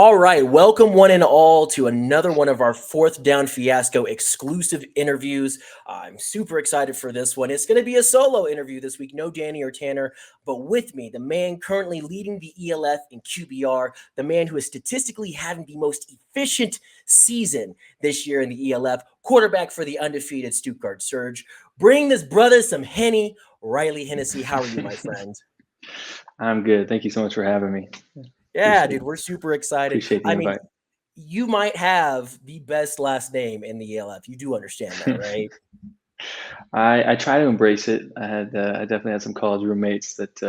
All right, welcome one and all to another one of our Fourth Down Fiasco exclusive interviews. I'm super excited for this one. It's going to be a solo interview this week, no Danny or Tanner, but with me, the man currently leading the ELF in QBR, the man who is statistically having the most efficient season this year in the ELF, quarterback for the undefeated Stuttgart Surge. Bring this brother some Henny, Reilly Hennessey. How are you, my friend? I'm good. Thank you so much for having me. Yeah, dude, we're super excited. Appreciate the I mean, invite. you might have the best last name in the ELF. You do understand that, right? I try to embrace it. I definitely had some college roommates that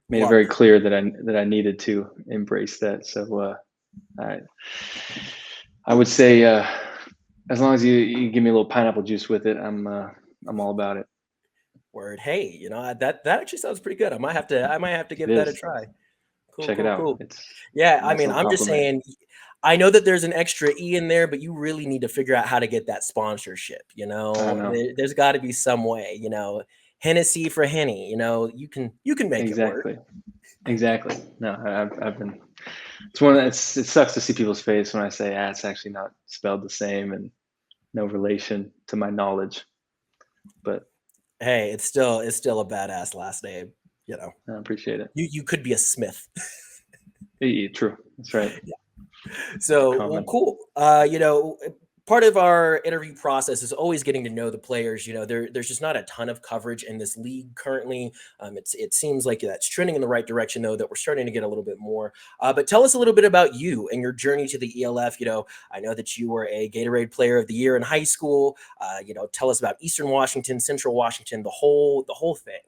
made it Loved very it. clear that I needed to embrace that. So I I would say as long as you give me a little pineapple juice with it, I'm all about it. Word. Hey, that actually sounds pretty good. I might have to It give that a is. try. Cool, Check it cool, out. cool. It's Yeah, a I nice mean, little I'm just compliment. saying, I know that there's an extra E in there, but you really need to figure out how to get that sponsorship. I know. There's got to be some way. Hennessy for Henny. You can make it work. Exactly. Exactly. No, I've been. It's one. It sucks to see people's face when I say, it's actually not spelled the same and no relation to my knowledge, but Hey, it's still a badass last name. You know, I appreciate it. you could be a Smith. True. That's right. So, well, Common. cool. Part of our interview process is always getting to know the players. There's just not a ton of coverage in this league currently. It seems like that's trending in the right direction, though, that we're starting to get a little bit more. But tell us a little bit about you and your journey to the ELF. I know that you were a Gatorade Player of the Year in high school. Tell us about Eastern Washington, Central Washington, the whole thing.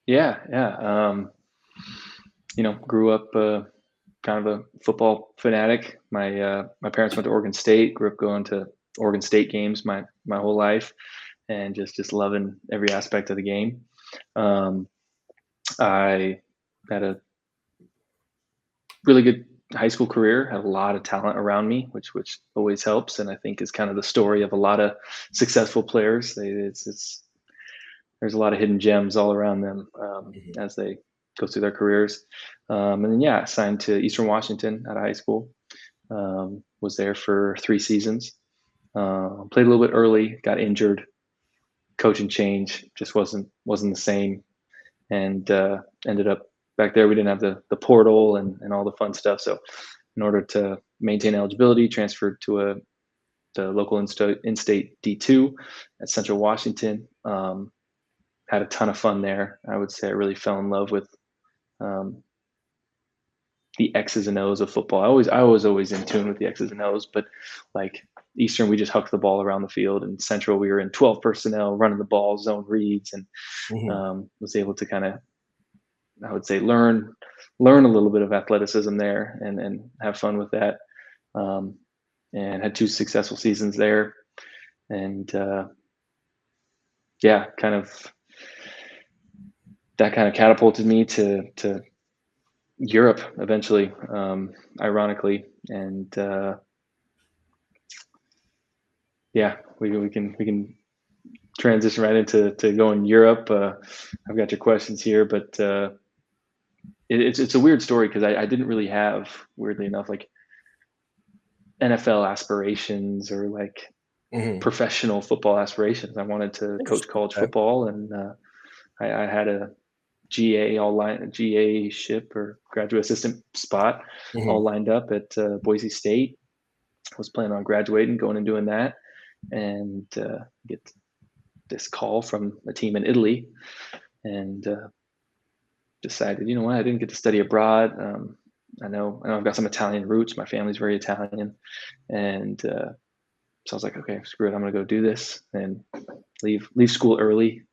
Yeah, yeah. Grew up kind of a football fanatic. My parents went to Oregon State. Grew up going to Oregon State games my whole life, and just loving every aspect of the game. Um, I had a really good high school career. Had a lot of talent around me, which always helps, and I think is kind of the story of a lot of successful players. It's there's a lot of hidden gems all around them Mhm. as they go through their careers. And then yeah, signed to Eastern Washington out of high school. Was there for 3 seasons. Played a little bit early, got injured. Coaching change just wasn't the same, and ended up back there. We didn't have the portal and all the fun stuff. So in order to maintain eligibility, transferred to the local in-state D2 at Central Washington. Had a ton of fun there. I would say I really fell in love with um, the X's and O's of football. I was always in tune with the X's and O's, but like Eastern, we just hucked the ball around the field, and Central, we were in 12 personnel, running the ball, zone reads, and Mhm. was able to kind of, I would say, learn a little bit of athleticism there and have fun with that. Um, and had 2 successful seasons there, and yeah, kind of catapulted me to Europe eventually, ironically, and yeah, we can transition right into going Europe. I've got your questions here, but it's a weird story because I didn't really have, weirdly enough, like NFL aspirations or like Mhm. professional football aspirations. I wanted to coach Interesting. college Okay. football, and I had a GA GA ship or graduate assistant spot all Mhm. lined up at Boise State. Was planning on graduating, going and doing that, and get this call from a team in Italy, and decided, you know what, I didn't get to study abroad. I know I've got some Italian roots. My family's very Italian, and so I was like, okay, screw it, I'm gonna go do this and leave school early,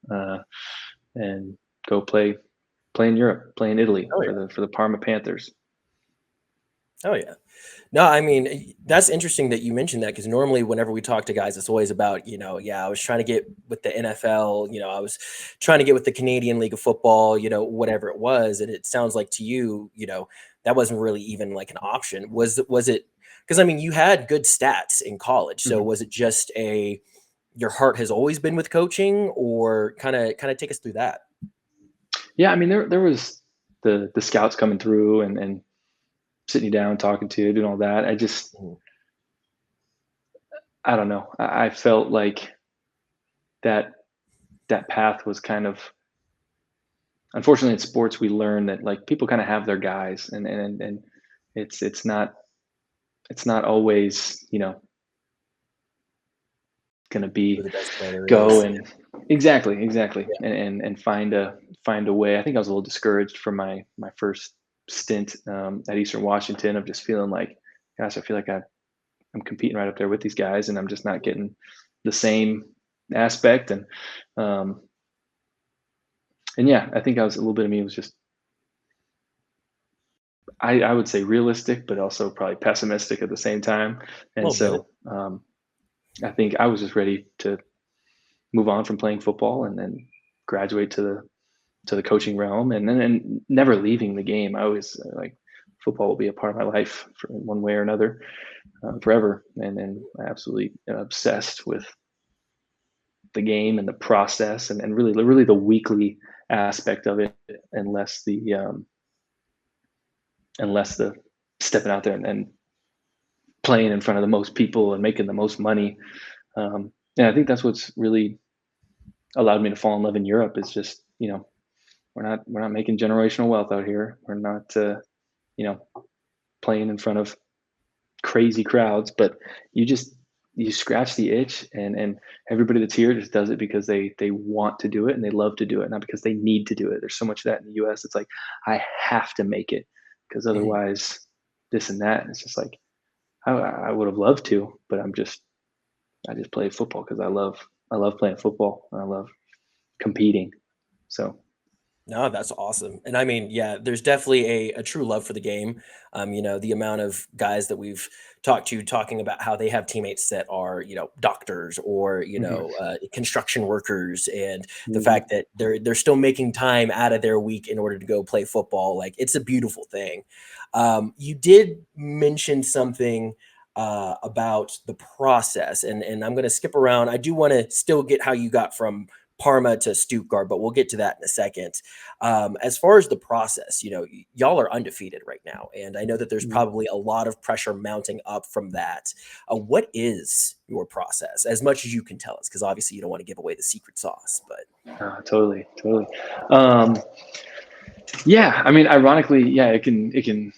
and go play in Europe, play in Italy Oh for yeah. the Parma Panthers. Oh yeah. No, I mean, that's interesting that you mentioned that because normally whenever we talk to guys, it's always about, yeah, I was trying to get with the NFL, I was trying to get with the Canadian League of Football, whatever it was. And it sounds like to you, that wasn't really even like an option. Was it because I mean you had good stats in college. So Mhm. was it just your heart has always been with coaching or kind of take us through that? Yeah, I mean there was the scouts coming through, and sitting you down, talking to you, doing all that. Mhm. I don't know. I felt like that that path was kind of, unfortunately in sports we learn that like people kind of have their guys, and it's not always, going to Who be the best player go is. and exactly, Yeah. and find a way. I think I was a little discouraged from my first stint at Eastern Washington, of just feeling like, gosh, I feel like I'm competing right up there with these guys, and I'm just not getting the same aspect. Um, and yeah, I think I was, a little bit of me was just, I would say realistic, but also probably pessimistic at the same time. A And little bit. so I think I was just ready to move on from playing football and then graduate to the coaching realm, and never leaving the game. I always like, football will be a part of my life for one way or another, forever. And I absolutely obsessed with the game and the process, and really the weekly aspect of it, and less the stepping out there and playing in front of the most people and making the most money. And I think that's what's really allowed me to fall in love in Europe. Is just, we're not making generational wealth out here. We're not you know playing in front of crazy crowds, but you just, you scratch the itch, and everybody that's here just does it because they want to do it and they love to do it, not because they need to do it. There's so much of that in the US. It's like, I have to make it because Mhm. otherwise this and that. And it's just like, I would have loved to, but I just play football because I love playing football, and I love competing. So No, that's awesome. And I mean, yeah, there's definitely a true love for the game. The amount of guys that we've talked to talking about how they have teammates that are, doctors or, mhm, construction workers, and the mhm, fact that they're still making time out of their week in order to go play football. Like, it's a beautiful thing. You did mention something about the process, and I'm going to skip around. I do want to still get how you got from Parma to Stuttgart, but we'll get to that in a second. As far as the process, y'all are undefeated right now, and I know that there's mhm. probably a lot of pressure mounting up from that. What is your process, as much as you can tell us? Because obviously you don't want to give away the secret sauce, but Totally. Um, yeah, I mean, ironically, yeah, it can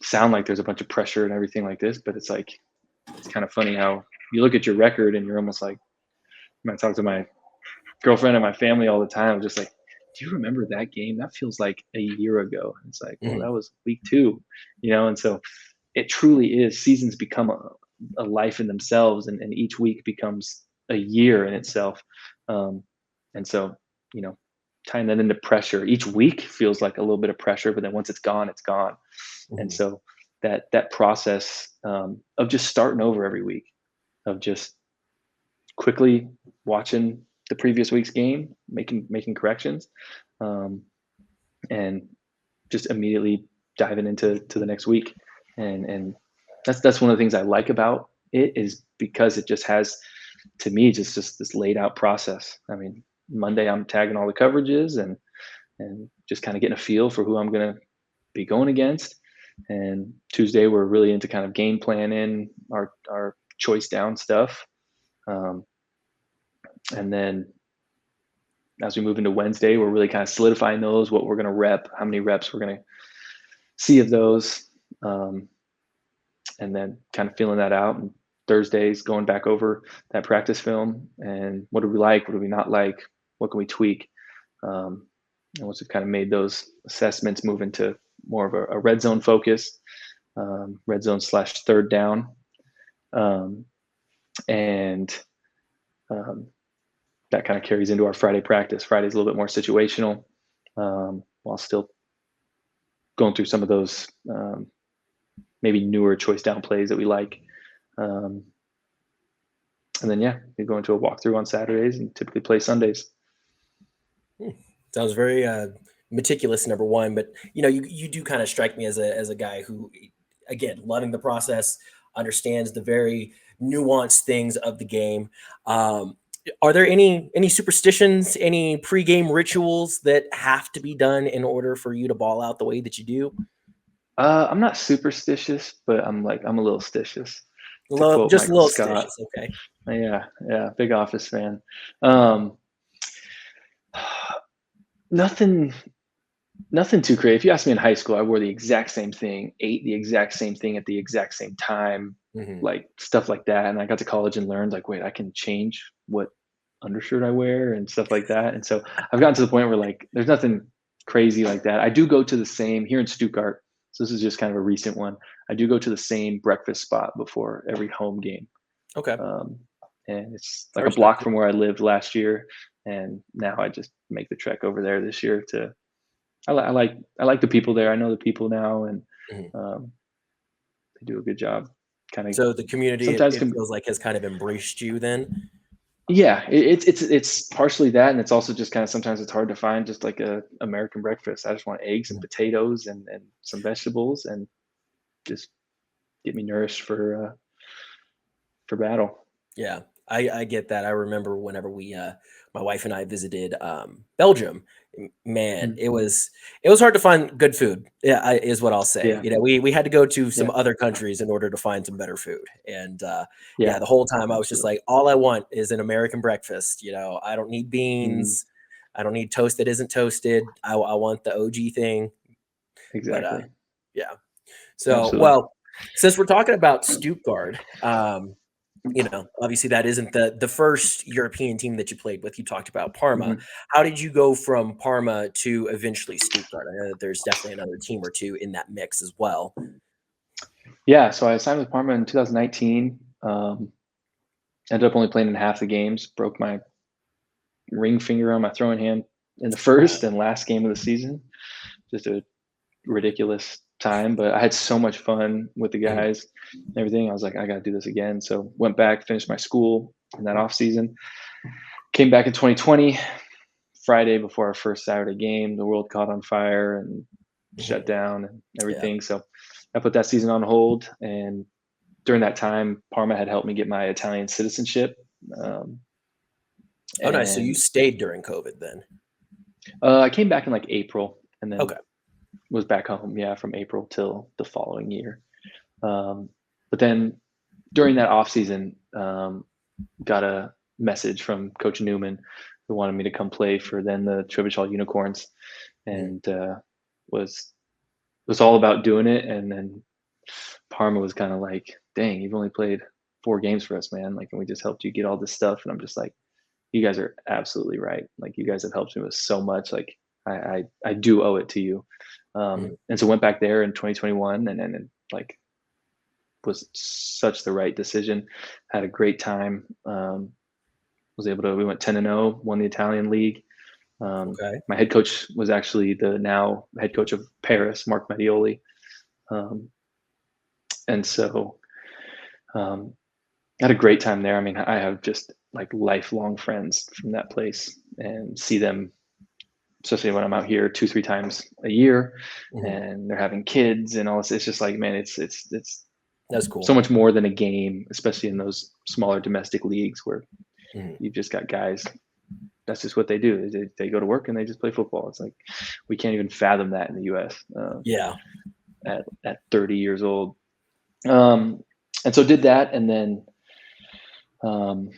sound like there's a bunch of pressure and everything like this, but it's kind of funny how you look at your record and you're almost like, I talk to my girlfriend and my family all the time, just like, do you remember that game? That feels like a year ago. It's like, well, mhm, that was week two, and so it truly is. Seasons become a life in themselves, and each week becomes a year in itself. Um, and so, you know, tying that into pressure, each week feels like a little bit of pressure, but then once it's gone, it's gone. And mhm, so that process of just starting over every week, of just quickly watching the previous week's game, making corrections, um, and just immediately diving into the next week. And that's one of the things I like about it, is because it just has, to me, just this laid out process. I mean, Monday I'm tagging all the coverages, and just kind of getting a feel for who I'm going to be going against. And Tuesday we're really into kind of game planning our choice down stuff. Um, and then as we move into Wednesday, we're really kind of solidifying those, what we're going to rep, how many reps we're going to see of those. Um, and then kind of feeling that out. And Thursdays, going back over that practice film, and what do we like, what do we not like, what can we tweak. Um, and once we've kind of made those assessments, move into more of a red zone focus, red zone slash third down. Um, and that kind of carries into our Friday practice. Friday's a little bit more situational, while still going through some of those maybe newer choice down plays that we like. Um, and then, yeah, we go into a walkthrough on Saturdays and typically play Sundays. hmm. Sounds very meticulous, number one, but you do kind of strike me as a guy who, again, loving the process, understands the very nuanced things of the game. Um, are there any superstitions, any pregame rituals that have to be done in order for you to ball out the way that you do? I'm not superstitious, but I'm a little stitious, to quote Just a Michael little Scott. stitious, okay. Yeah, yeah, big Office fan. Yeah. Um, nothing Nothing too crazy. If you asked me in high school, I wore the exact same thing, ate the exact same thing at the exact same time, Mhm. like stuff like that. And I got to college and learned like, wait, I can change what undershirt I wear and stuff like that. And so I've gotten to the point where like there's nothing crazy like that. I do go to the same here in Stuttgart. So this is just kind of a recent one. I do go to the same breakfast spot before every home game. Okay. Um, and it's I like a respect block it. from where I lived last year. And now I just make the trek over there this year to I like the people there. I know the people now, and Mhm. um, they do a good job. Kind of So the community, sometimes it can feels like has kind of embraced you then? yeah. It's partially that, and it's also just kind of sometimes it's hard to find just like a American breakfast. I just want eggs and Mhm. potatoes and some vegetables and just get me nourished for battle. Yeah, I get that. I remember whenever my wife and I visited, Belgium, man, Mm. it was hard to find good food, yeah, is what I'll say. Yeah, We had to go to some yeah, other countries in order to find some better food, and, yeah, yeah, the whole time I was just absolutely. like, "All I want is an American breakfast," I don't need Mm, beans, I don't need toast that isn't toasted, I want the OG thing, but, exactly, yeah. So, absolutely. well, since we're talking about Stuttgart, obviously that isn't the first European team that you played with. You talked about Parma. Mhm. How did you go from Parma to eventually Stuttgart? I know that there's definitely another team or two in that mix as well. Yeah, so I signed with Parma in 2019. Ended up only playing in half the games. Broke my ring finger on my throwing hand in the Uh, first and last game of the season. Just a ridiculous time, but I had so much fun with the mhm, guys and everything. I was like, I got to do this again. So went back, finished my school in that off season. Came back in 2020, Friday before our first Saturday game. The world caught on fire and shut mhm. down and Yeah. everything. So I put that season on hold. And during that time, Parma had helped me get my Italian citizenship. Um, Oh, nice. So you and stayed during COVID then. I came back in like April and then Okay. was back home, yeah, from April till the following year. But then during that off season, got a message from Coach Newman who wanted me to come play for then the Tribishal Unicorns, Mhm. and was all about doing it. And then Parma was kind of like, "Dang, you've only played 4 games for us, man. Like, and we just helped you get all this stuff." And I'm just like, "You guys are absolutely right. Like, you guys have helped me with so much. Like, I do owe it to you." Mhm. And so went back there in 2021, and like was such the right decision. Had a great time. Was able to. We went 10-0, won the Italian league. Okay. My head coach was actually the now head coach of Paris, Mark Mattioli, um, and so um, had a great time there. I mean, I have just like lifelong friends from that place, and see them, especially when I'm out here 2-3 times a year, Mhm. and they're having kids and all this. It's just like, man, it's That's so cool. much more than a game, especially in those smaller domestic leagues where Mhm. you've just got guys. That's just what they do. They go to work and they just play football. It's like we can't even fathom that in the U.S. Yeah. At 30 years old. Um, and so did that, and then um,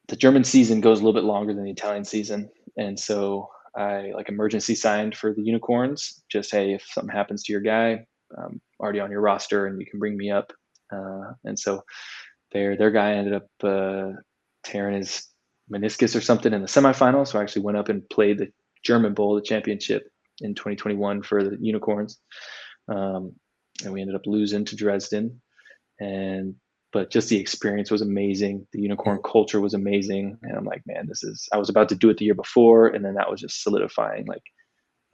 the German season goes a little bit longer than the Italian season, and so I like emergency signed for the Unicorns. Just hey, if something happens to your guy, I'm already on your roster, and you can bring me up. And so their guy ended up tearing his meniscus or something in the semifinals. So I actually went up and played the German Bowl, the championship in 2021 for the Unicorns, um, and we ended up losing to Dresden. And but just the experience was amazing. The unicorn Mhm. culture was amazing, and I'm like, man, this is. I was about to do it the year before, and then that was just solidifying. Like,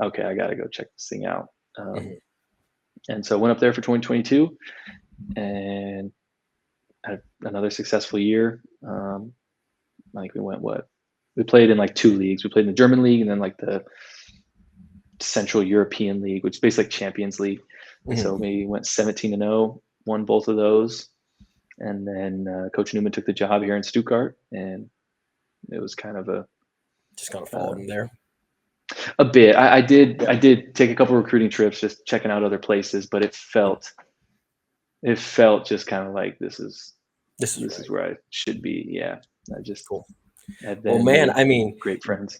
okay, I got to go check this thing out. Um, Mhm. and so went up there for 2022 and had another successful year. I think we went what we played in like 2 leagues. We played in the German league and then like the Central European League, which is basically like Champions League. And so Mhm. we went 17-0, won both of those. And then Coach Newman took the job here in Stuttgart, and it was kind of a Just kinda followed uh, him there. A bit. I did take a couple recruiting trips, just checking out other places, but it felt just kind of like This is this right. is where I should be. Yeah, I just Cool. had Well, then man, made I mean, great friends.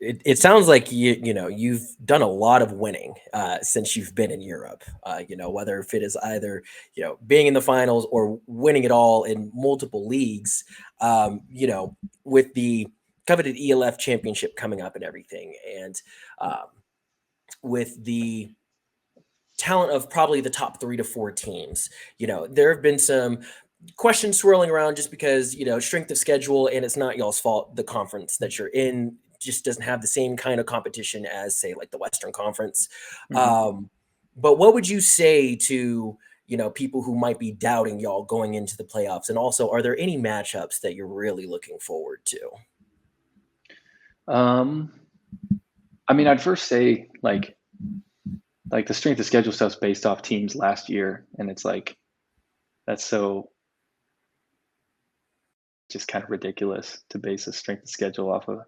it sounds like you've done a lot of winning since you've been in Europe. Whether if it is either being in the finals or winning it all in multiple leagues. With the coveted ELF championship coming up and everything, and um, with the talent of probably the top 3 to 4 teams. There have been some questions swirling around just because, strength of schedule, and it's not y'all's fault. The conference that you're in just doesn't have the same kind of competition as, say, like the Western Conference. Mhm. Um, but what would you say to, people who might be doubting y'all going into the playoffs? And also, are there any matchups that you're really looking forward to? Um, I mean, I'd first say like the strength of schedule stuff's based off teams last year, and it's like that's so just kind of ridiculous to base a strength of schedule off of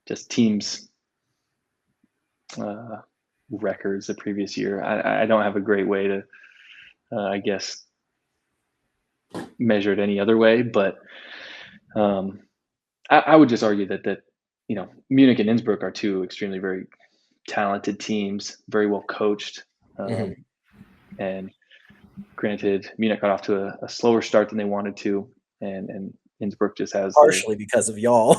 just teams' uh, records the previous year. I don't have a great way to, I guess, measure it any other way, but um, I would just argue that Munich and Innsbruck are two extremely very talented teams, very well coached, Mhm. um, and granted, Munich got off to a slower start than they wanted to, and Innsbruck just has the Partially because of y'all.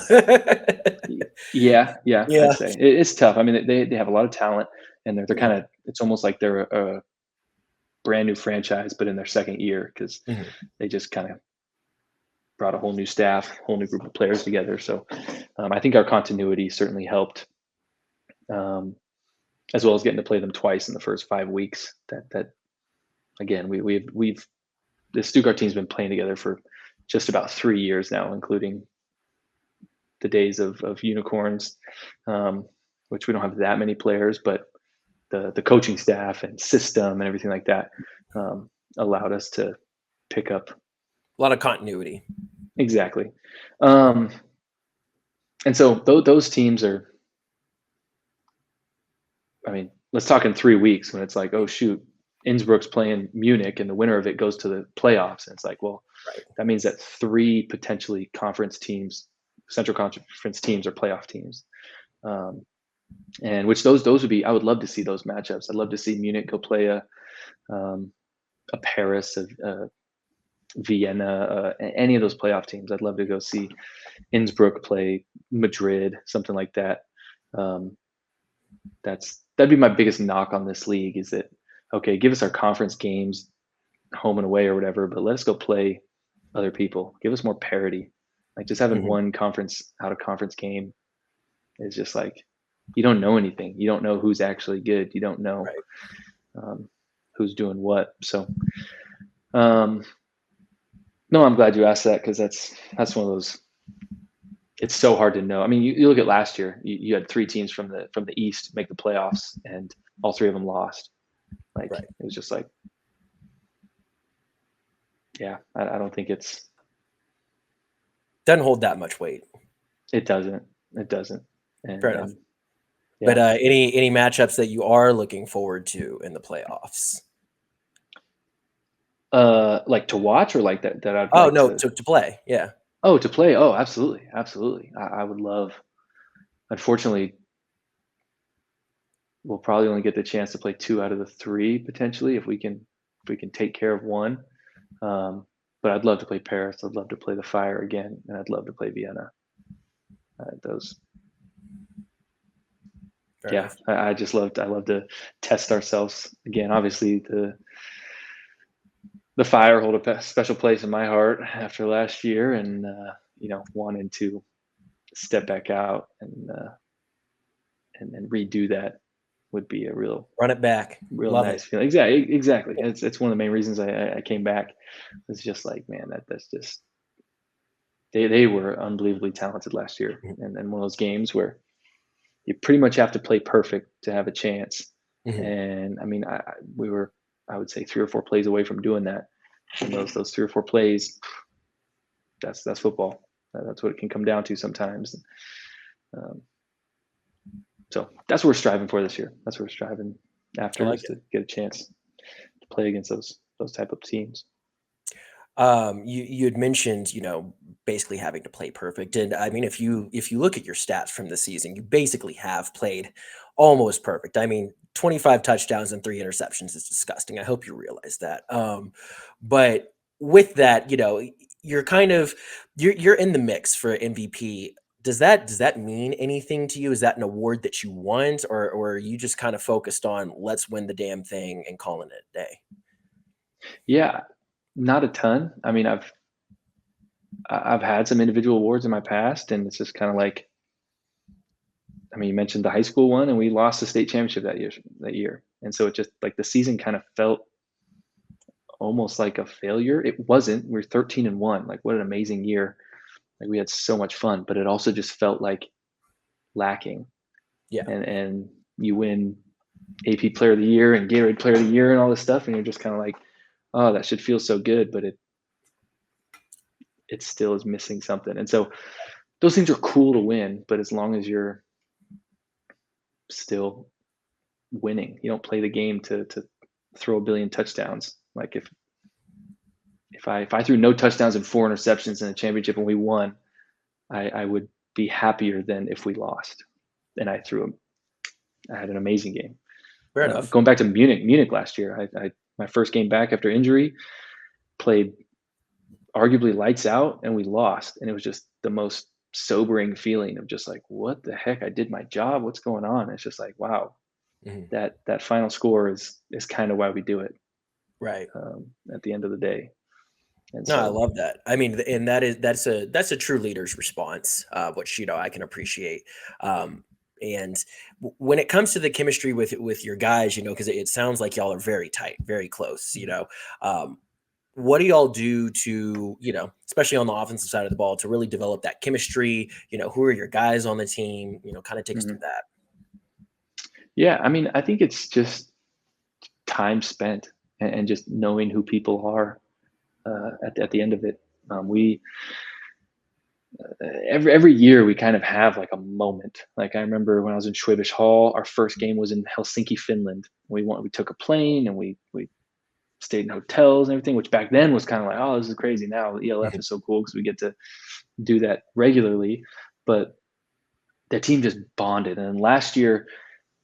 yeah, yeah, I'd Yeah. say it's tough. I mean, they have a lot of talent, and they're Yeah. kind of it's almost like they're a brand new franchise, but in their second year because Mhm. they just kind of brought a whole new staff, whole new group of players together. So I think our continuity certainly helped, um, as well as getting to play them twice in the first 5 weeks. That again, we've the Stuttgart team's been playing together for just about 3 years now, including the days of unicorns, um, which we don't have that many players, but the coaching staff and system and everything like that um, allowed us to pick up A lot of continuity. exactly. Um, and so those teams are, I mean, let's talk in 3 weeks when it's like, oh shoot, Innsbruck's playing Munich and the winner of it goes to the playoffs. And it's like, well, Right. that means that three potentially conference teams, central conference teams, are playoff teams. Um, and which those would be. I would love to see those matchups. I'd love to see Munich go play um, a Paris, a Vienna, any of those playoff teams. I'd love to go see Innsbruck play Madrid, something like that. Um, that'd be my biggest knock on this league is that okay, give us our conference games home and away or whatever, but let us go play other people. Give us more parity. Like just having Mhm. one conference out of conference game is just like you don't know anything. You don't know who's actually good. You don't know Right. um, who's doing what. So um, no, I'm glad you asked that because that's one of those. It's so hard to know. I mean, you look at last year. You had three teams from the East make the playoffs, and all three of them lost. Like Right. it was just like, yeah, I don't think Doesn't hold that much weight. it doesn't it doesn't, Fair and enough. But yeah, any matchups that you are looking forward to in the playoffs? like to watch or like that I'd Oh like no, to. to play. Yeah. Oh, to play. Oh, absolutely, absolutely. I would love. Unfortunately, we'll probably only get the chance to play two out of the three potentially if we can take care of one. Um, but I'd love to play Paris. I'd love to play the Fire again, and I'd love to play Vienna. Those, Fair yeah. enough. I just loved. I love to test ourselves again. Obviously, the Fire hold a special place in my heart after last year, and wanting to step back out and redo that would be a Run it back. real Love it. nice feeling. Exactly. It's one of the main reasons I came back. It's just like, man, that's just they were unbelievably talented last year, Mhm. and one of those games where you pretty much have to play perfect to have a chance. Mhm. And I mean, we were, I would say, 3 or 4 plays away from doing that. And those 3 or 4 plays, that's football. That's what it can come down to sometimes. Um, So that's what we're striving for this year. That's what we're striving I after, like is it. to get a chance to play against those type of teams. You had mentioned, basically having to play perfect, and I mean, if you look at your stats from the season, you basically have played almost perfect. I mean, 25 touchdowns and 3 interceptions is disgusting. I hope you realize that. But with that, you're kind of you're in the mix for MVP. Does that mean anything to you? Is that an award that you want, or are you just kind of focused on let's win the damn thing and calling it a day? Yeah, not a ton. I mean, I've had some individual awards in my past, and it's just kind of like, I mean, you mentioned the high school one, and we lost the state championship that year, and so it just like the season kind of felt almost like a failure. It wasn't. We were 13-1. Like, what an amazing year! Like, we had so much fun, but it also just felt like lacking. Yeah. And you win AP Player of the Year and Gatorade Player of the Year and all this stuff, and you're just kind of like, oh, that should feel so good, but it still is missing something. And so those things are cool to win, but as long as you're still winning, you don't play the game to throw a billion touchdowns. Like, if I threw no touchdowns and 4 interceptions in a championship and we won, I would be happier than if we lost. And I had an amazing game. Fair enough. Going back to Munich last year, I my first game back after injury, played arguably lights out, and we lost, and it was just the most sobering feeling of just like, what the heck? I did my job. What's going on? It's just like, wow, Mhm. that final score is kind of why we do it, Right. at the end of the day. And No, I so, love that. I mean, and that's a true leader's response, which I can appreciate. And when it comes to the chemistry with your guys, because it sounds like y'all are very tight, very close. What do y'all do to, especially on the offensive side of the ball, to really develop that chemistry? Who are your guys on the team? Kind of take us through mhm. that. Yeah, I mean, I think it's just time spent, and just knowing who people are, at the end of it. We every year we kind of have like a moment. Like, I remember when I was in Schwabish Hall, our first game was in Helsinki, Finland. We took a plane, and we stayed in hotels and everything, which back then was kind of like, oh, this is crazy. Now ELF Mhm. is so cool because we get to do that regularly. But the team just bonded. And last year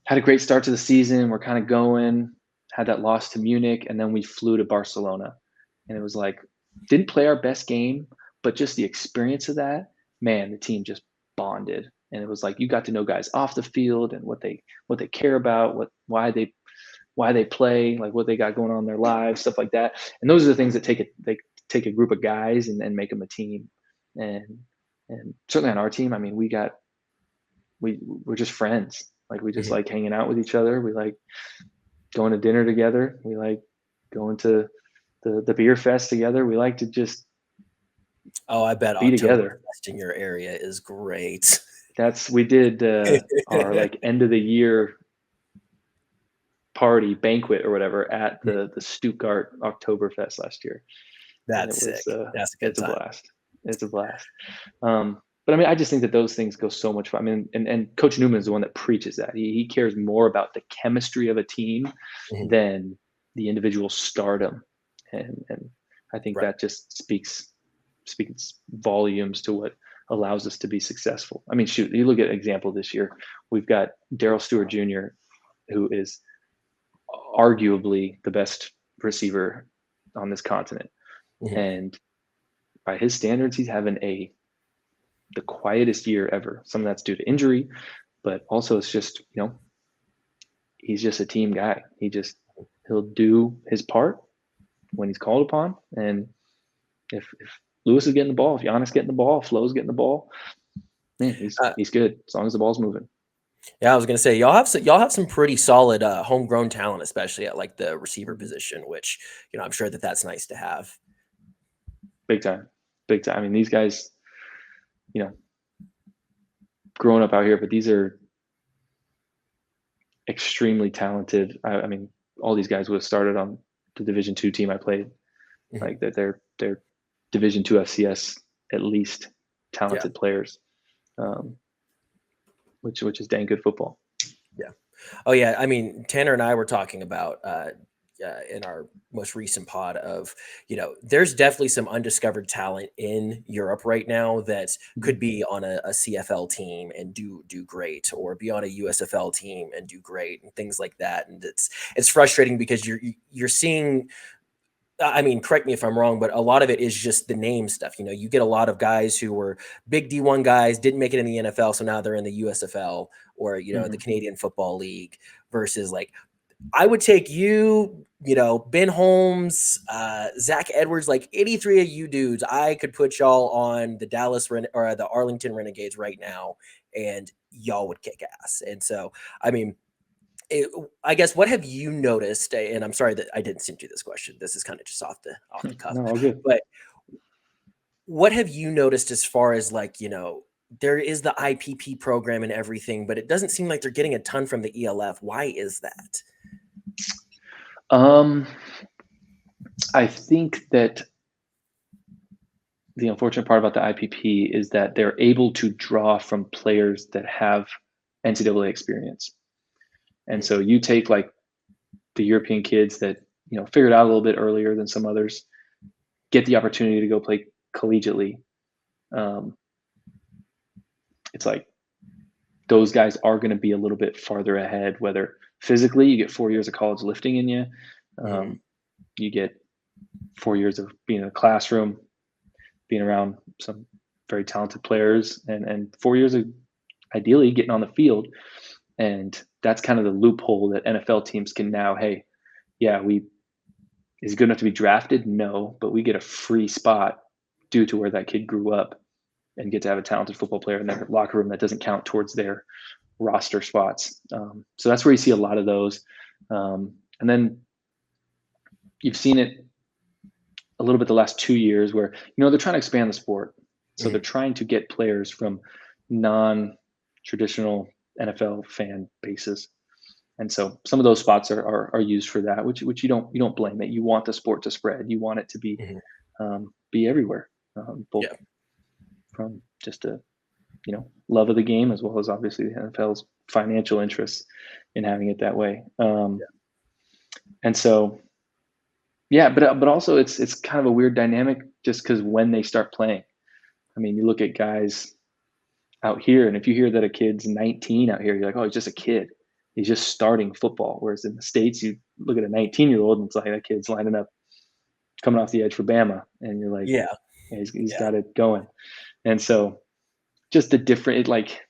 had a great start to the season. We're kind of going, had that loss to Munich, and then we flew to Barcelona. And it was like, didn't play our best game, but just the experience of that, man, the team just bonded. And it was like, you got to know guys off the field and what they care about, why they play, like what they got going on in their lives, stuff like that. And those are the things that take a group of guys and make them a team. And and certainly on our team, I mean, we're just friends. Like, we just Mhm. like hanging out with each other. We like going to dinner together. We like going to the beer fest together. We like to just Oh, I bet be together. Oktoberfest in your area is great. We did our like end of the year party banquet or whatever at the Stuttgart Oktoberfest last year, and That's sick. That's a good it's a time. blast. It's a blast. But I mean, I just think that those things go so much fun. I mean, and Coach Newman is the one that preaches that. He cares more about the chemistry of a team Mhm. than the individual stardom, and I think Right. that just speaks volumes to what allows us to be successful. I mean, shoot, you look at an example this year. We've got Daryl Stewart Jr., who is arguably the best receiver on this continent, Mhm. and by his standards, he's having the quietest year ever. Some of that's due to injury, but also it's just, he's just a team guy. He'll do his part when he's called upon. And if Lewis is getting the ball, if Giannis getting the ball, if Flo's getting the ball, man, he's Uh, he's good as long as the ball's moving. yeah, I was gonna say y'all have some pretty solid homegrown talent, especially at like the receiver Mhm. position, which I'm sure that's nice to have. Big time, big time. I mean, these guys, you know, growing up out here, but these are extremely talented. I mean, all these guys would have started on the Division 2 team I played. Mhm. Like, that they're Division 2 FCS at least Yeah. talented players, um, which is dang good football. Yeah. Oh yeah, I mean, Tanner and I were talking about in our most recent pod of, there's definitely some undiscovered talent in Europe right now that Mhm. could be on a CFL team and do great, or be on a USFL team and do great, and things like that. And it's frustrating because you're seeing. I mean, correct me if I'm wrong, but a lot of it is just the name stuff. You get a lot of guys who were big D1 guys, didn't make it in the NFL, so now they're in the USFL, or the Mhm. Canadian Football League, versus like I would take you, Ben Holmes, Zach Edwards, like 83 of you dudes. I could put y'all on the or the Arlington Renegades right now, and y'all would kick ass. And so, I mean, I guess, what have you noticed? And I'm sorry that I didn't send you this question. This is kind of just off the cuff. No, all good. But what have you noticed as far as, like, there is the IPP program and everything, but it doesn't seem like they're getting a ton from the ELF. Why is that? Um, I think that the unfortunate part about the IPP is that they're able to draw from players that have NCAA experience. And Mhm. so you take like the European kids that, figured out a little bit earlier than some others, get the opportunity to go play collegiately. Um, it's like those guys are going to be a little bit farther ahead, whether physically you get 4 years of college lifting in you, Mhm. um, you get 4 years of being in a classroom, being around some very talented players, and 4 years of ideally getting on the field. And that's kind of the loophole that NFL teams can now, hey, yeah, we is he good enough to be drafted? No, but we get a free spot due to where that kid grew up and get to have a talented football player in their locker room that doesn't count towards their roster spots. So that's where you see a lot of those. And then you've seen it a little bit the last 2 years where, they're trying to expand the sport. So they're Mhm. trying to get players from non traditional NFL fan bases. And so some of those spots are used for that, which you don't blame it. You want the sport to spread. You want it to Mhm. be everywhere, both Yeah. from just a love of the game as well as obviously the NFL's financial interests in having it that way. And so yeah, but also it's kind of a weird dynamic just because when they start playing. I mean, you look at guys out here, and if you hear that a kid's 19 out here, you're like, oh, he's just a kid. He's just starting football. Whereas in the States, you look at a 19-year-old and it's like that kid's lining up, coming off the edge for Bama, and you're like, Yeah. yeah, he's Yeah. got it going. And so just the different, like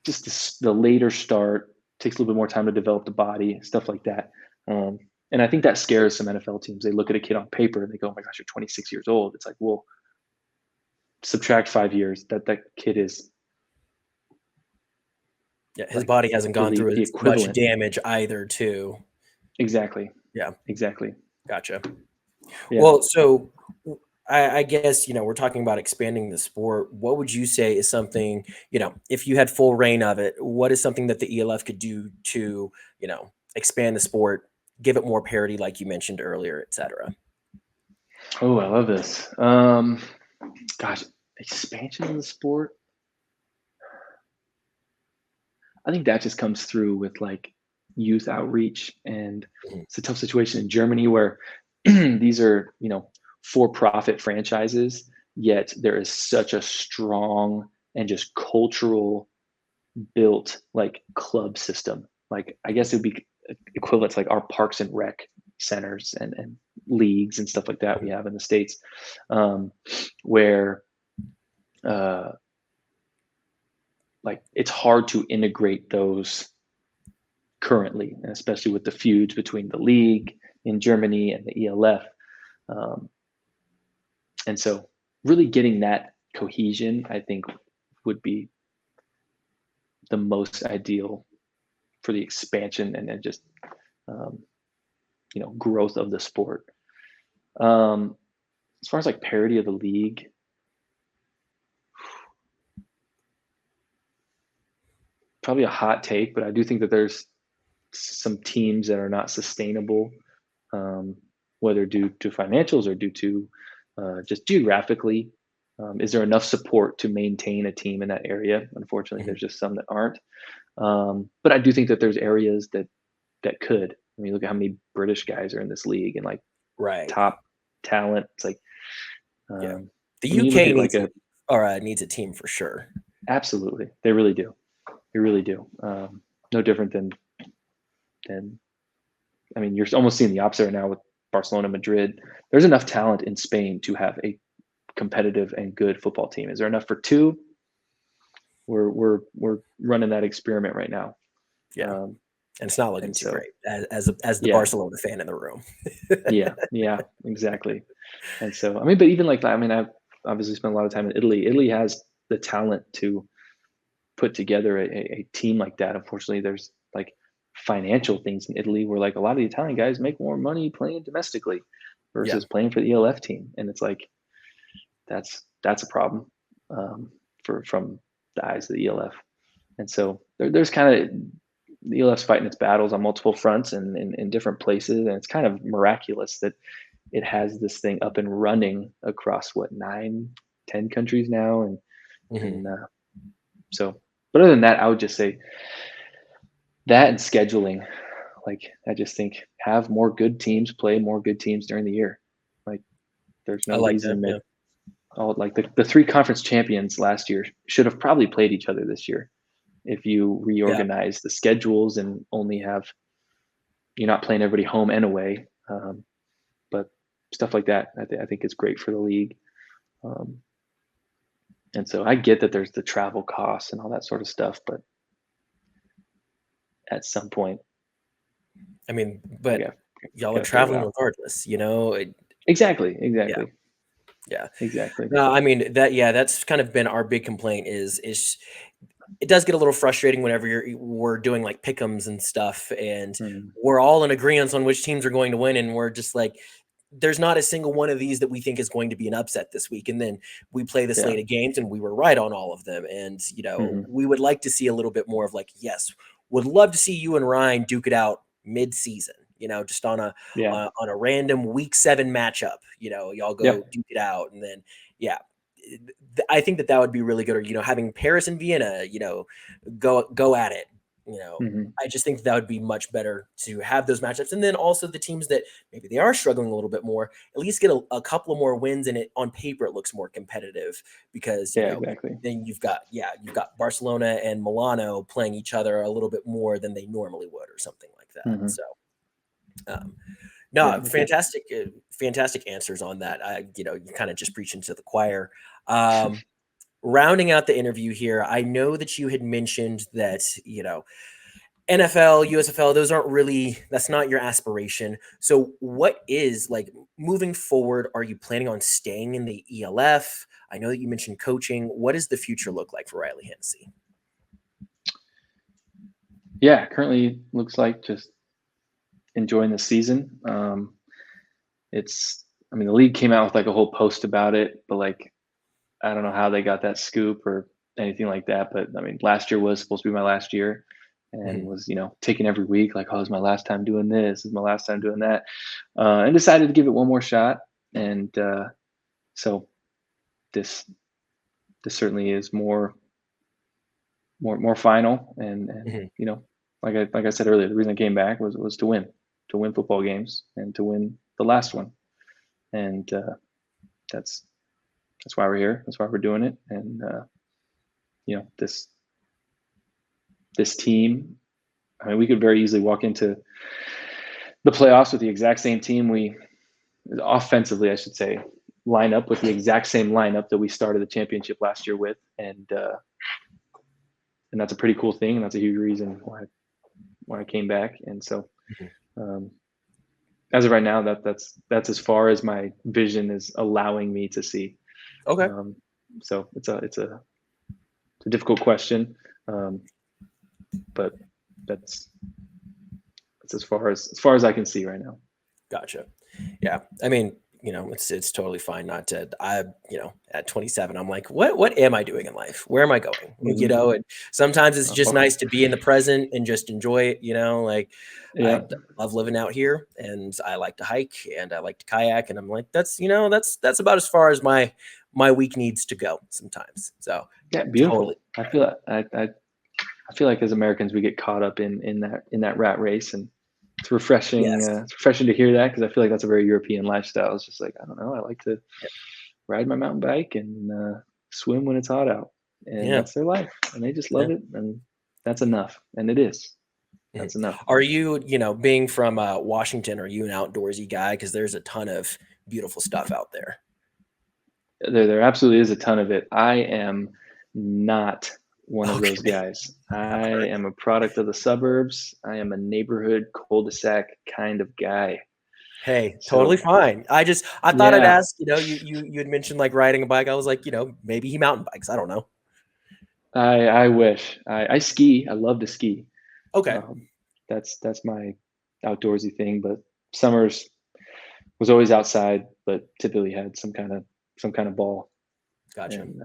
just the later start takes a little bit more time to develop the body, stuff like that. Um, and I think that scares some NFL teams. They look at a kid on paper and they go, "Oh my gosh, you're 26 years old." It's like, well, subtract 5 years. That kid is Yeah. His like body hasn't gone through the as much equivalent. damage either, too. Exactly. Yeah. Exactly. Gotcha. Yeah. Well, so I guess, we're talking about expanding the sport. What would you say is something, if you had full reign of it, what is something that the ELF could do to, expand the sport, give it more parity, like you mentioned earlier, et cetera? Oh, I love this. Gosh, expansion of the sport. I think that just comes through with like youth outreach, and Mhm. it's a tough situation in Germany where these are, for-profit franchises, yet there is such a strong and just cultural built like club system. Like I guess it would be equivalent to like our parks and rec centers and leagues and stuff like that we Mhm. have in the States, where uh, like it's hard to integrate those currently, and especially with the feuds between the league in Germany and the ELF. Um, and so, really getting that cohesion, I think, would be the most ideal for the expansion and just um, growth of the sport. Um, as far as like parity of the league, probably a hot take, but I do think that there's some teams that are not sustainable, um, whether due to financials or due to just geographically. Is there enough support to maintain a team in that area? Unfortunately, Mhm. there's just some that aren't. But I do think that there's areas that could. I mean, look at how many British guys are in this league and like Right. top talent. It's like, Yeah. um, The I mean, you look UK at like needs a team for sure. absolutely, they really do. They really do. No different than I mean, you're almost seeing the opposite right now with Barcelona, Madrid. There's enough talent in Spain to have a competitive and good football team. Is there enough for two? We're running that experiment right now. Yeah. Um, And it's not looking and too so great as the yeah, Barcelona fan in the room. yeah, exactly. And so I mean, but even like that, I mean, I've obviously spent a lot of time in Italy. Italy has the talent to put together a team like that. Unfortunately, there's like financial things in Italy where like a lot of the Italian guys make more money playing domestically Yeah. versus playing for the ELF team, and it's like that's a problem for from the eyes of the ELF. And so there's kind of the ELF's fighting its battles on multiple fronts and in different places, and it's kind of miraculous that it has this thing up and running across what 9, 10 countries now, Mhm. and so. But other than that, I would just say that and scheduling. Like I just think have more good teams play more good teams during the year. Like there's I no like that. reason that Yeah. all like the three conference champions last year should have probably played each other this year if you Yeah. reorganize the schedules and only have you're not playing everybody home and away. But stuff like that, I think is great for the league. Um, and so I get that there's the travel costs and all that sort of stuff, but at some point, I mean, we but y'all are got to figure it traveling out. regardless, you know? Exactly, Yeah. exactly, Yeah. exactly. No, I mean, that's kind of been our big complaint is it does get a little frustrating whenever we're doing like pick'ems and stuff, and Mhm. we're all in agreement on which teams are going to win, and we're just like, there's not a single one of these that we think is going to be an upset this week. And then we play the Yeah. slate of games and we were right on all of them. And, Mhm. we would like to see a little bit more of like, yes, would love to see you and Ryan duke it out mid-season, just Yeah. on a random week 7 matchup, y'all go Yep. duke it out. And then, yeah, I think that would be really good. Or, having Paris and Vienna, go at it. Mhm. I just think that would be much better to have those matchups. And then also the teams that maybe they are struggling a little bit more, at least get a couple of more wins, and it on paper it looks more competitive because Yeah, exactly. then you've got Barcelona and Milano playing each other a little bit more than they normally would, or something like that. Mhm. So um, Yeah, no, I'm with you. fantastic answers on that. You kind of just preaching to the choir. Rounding out the interview here, I know that you had mentioned that, NFL, USFL, that's not your aspiration. So what is like moving forward? Are you planning on staying in the ELF? I know that you mentioned coaching. What does the future look like for Reilly Hennessey? Yeah, currently looks like just enjoying the season. It's I mean, the league came out with like a whole post about it, but like I don't know how they got that scoop or anything like that. But I mean, last year was supposed to be my last year and Mhm. was, taking every week, like, oh, this is my last time doing this, this is my last time doing that. And decided to give it one more shot. And so this this certainly is more final and Mhm. like I said earlier, the reason I came back was to win football games and to win the last one. And that's that's why we're here. That's why we're doing it. And this team. I mean, we could very easily walk into the playoffs with the exact same team we offensively, I should say, line up with the exact same lineup that we started the championship last year with, and that's a pretty cool thing, and that's a huge reason why I came back. And so, Mhm. um, as of right now, that's as far as my vision is allowing me to see. Okay. Um, so it's a difficult question, um, but that's that's as far as I can see right now. Gotcha. Yeah. I mean, it's totally fine not to. At 27, I'm like, what am I doing in life? Where am I going? Hmm. And sometimes it's just Well, nice to be in the present and just enjoy it. Like I yeah, love living out here, and I like to hike and I like to kayak, and I'm like, that's about as far as my week needs to go sometimes. So Yeah, totally. beautiful. I feel like as Americans we get caught up in that rat race, and it's refreshing. Yes. It's refreshing to hear that because I feel like that's a very European lifestyle. It's just like I don't know. I like to Yeah. ride my mountain bike and swim when it's hot out, and Yeah. that's their life, and they just Yeah. love it, and that's enough. And it is. Mhm. That's enough. Are you, being from Washington, are you an outdoorsy guy? Because there's a ton of beautiful stuff out there. There absolutely is a ton of it. I am not one of those Okay. guys. I've I heard am a product of the suburbs. I am a neighborhood cul-de-sac kind of guy. Hey, totally So fine. I thought I'd yeah, ask, you had mentioned like riding a bike. I was like, maybe he mountain bikes. I don't know. I wish. I ski. I love to ski. Okay. Um, that's my outdoorsy thing. But summers was always outside, but typically had some kind of ball Gotcha. and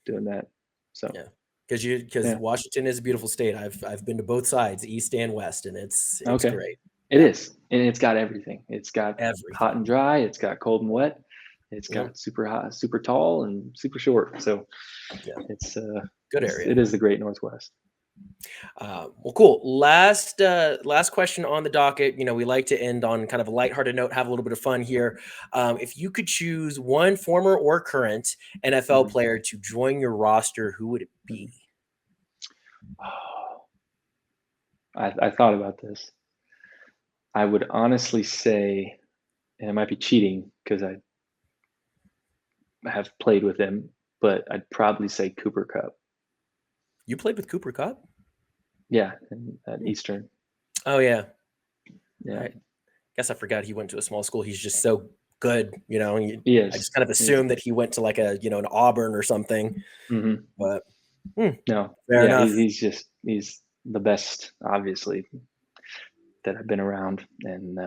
doing that. So Yeah. Because yeah, Washington is a beautiful state. I've been to both sides, east and west, and it's okay. great. It Yeah. is, and it's got everything. It's got hot and Everything. dry. It's got cold and wet. It's Yep. got super hot, super tall, and super short. So Yeah. it's Good area. it is the Great Northwest. Well, cool. Last question on the docket. We like to end on kind of a lighthearted note, have a little bit of fun here. If you could choose one former or current NFL Mhm. player to join your roster, who would it be? Mhm. Oh, I thought about this. I would honestly say, and it might be cheating because I have played with him, but I'd probably say Cooper Cup. You played with Cooper Cup? Yeah, at Hmm. Eastern. Oh yeah. Yeah, I guess I forgot he went to a small school. He's just so good. he I is. just kind of He is. assumed that he went to like an Auburn or something. Hmm. But hmm, No, fair yeah, enough. he's the best, obviously, that I've been around, and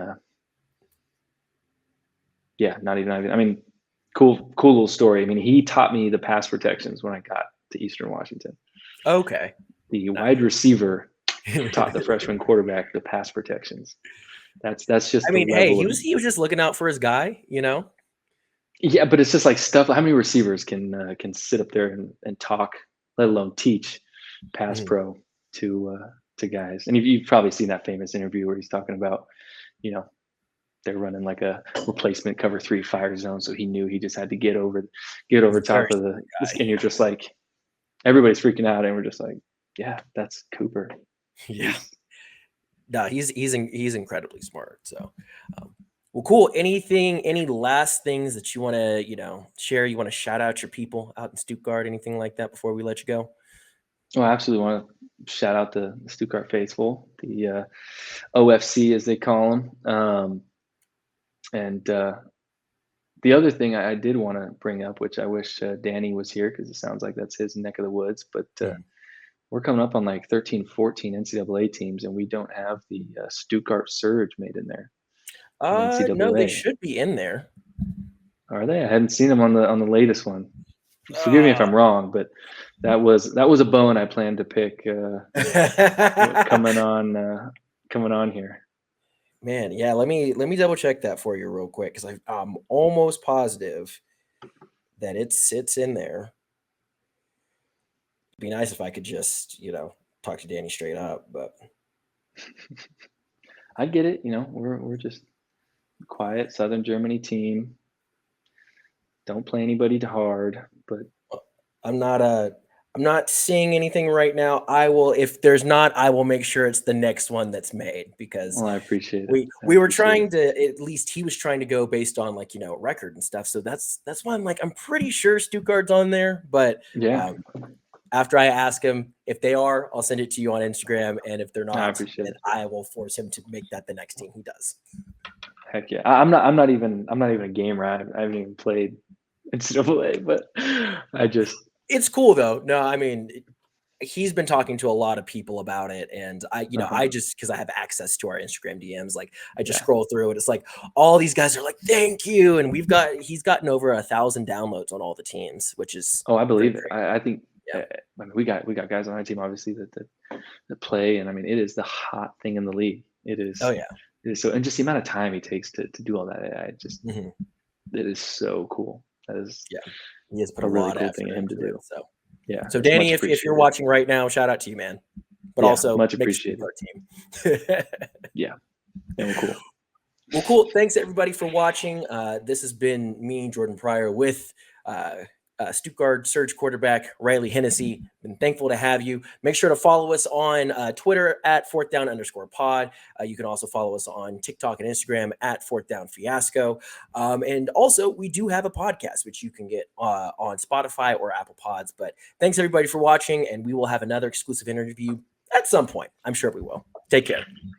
yeah, not even. I mean, cool little story. I mean, he taught me the pass protections when I got to Eastern Washington. Okay. The wide Nice. receiver taught the freshman quarterback the pass protections. That's just I the mean, hey, level he of. was just looking out for his guy. Yeah, but it's just like stuff. How many receivers can sit up there and talk, let alone teach pass Mhm. pro to guys? And you've probably seen that famous interview where he's talking about, you know, they're running like a replacement cover three fire zone, so he knew he just had to get over He's a very top of the smart this, guy. and you're just like everybody's freaking out, and we're just like, yeah, that's Cooper. Yeah. He's No, he's incredibly smart. So, um, well, cool. Any last things that you want to share? You want to shout out your people out in Stuttgart? Anything like that before we let you go? well, I absolutely want to shout out the Stuttgart faithful, the OFC as they call them, and the other thing I did want to bring up, which I wish Danny was here because it sounds like that's his neck of the woods, but Mhm. we're coming up on like 13, 14 NCAA teams, and we don't have the Stuttgart Surge made in there from No, they NCAA. should be in there. Are they? I hadn't seen them on the latest one. Forgive me if Uh, I'm wrong, but that was a bone I planned to pick coming on coming on here. Man, yeah. Let me double check that for you real quick because I'm almost positive that it's in there. It'd be nice if I could just talk to Danny straight up, but I get it. We're just quiet Southern Germany team. Don't play anybody too hard, but uh, I'm not I'm not seeing anything right now. I will if there's not, I will make sure it's the next one that's made because well, I appreciate it. we I we were appreciate it. trying to at least he was trying to go based on like record and stuff. So that's why I'm like I'm pretty sure Stuttgart's on there, but Yeah, um, after I ask him if they are, I'll send it to you on Instagram, and if they're I not, appreciate then it. I will force him to make that the next team he does. Heck yeah. I'm not even a gamer. I haven't even played NCAA, but I just It's cool though. No, I mean he's been talking to a lot of people about it, and I uh-huh. just because I have access to our Instagram DMs, like I just Yeah. scroll through it. It's like all these guys are like, "Thank you," and he's gotten over 1,000 downloads on all the teams, which is Oh, I pretty believe it. great. I think Yeah. I mean we got guys on our team obviously that play, and I mean it is the hot thing in the league. Oh yeah. It is so, and just the amount of time he takes to do all that. I just Mhm. it is so cool. That is He has put a a really lot of cool effort thing of him to into it. do. So Yeah, so it's much Danny, if you're appreciated. watching right now, shout out to you, man. But Yeah, also much make sure appreciated. you're our team. Yeah, and we're cool. Well, cool. Thanks everybody for watching. This has been me, Jordan Pryor, with Stuttgart Surge quarterback Reilly Hennessey. Been thankful to have you. Make sure to follow us on Twitter at @4thdown_pod. You can also follow us on TikTok and Instagram at @4thdownfiasco. And also, we do have a podcast which you can get on Spotify or Apple Pods. But thanks everybody for watching, and we will have another exclusive interview at some point. I'm sure we will. Take care.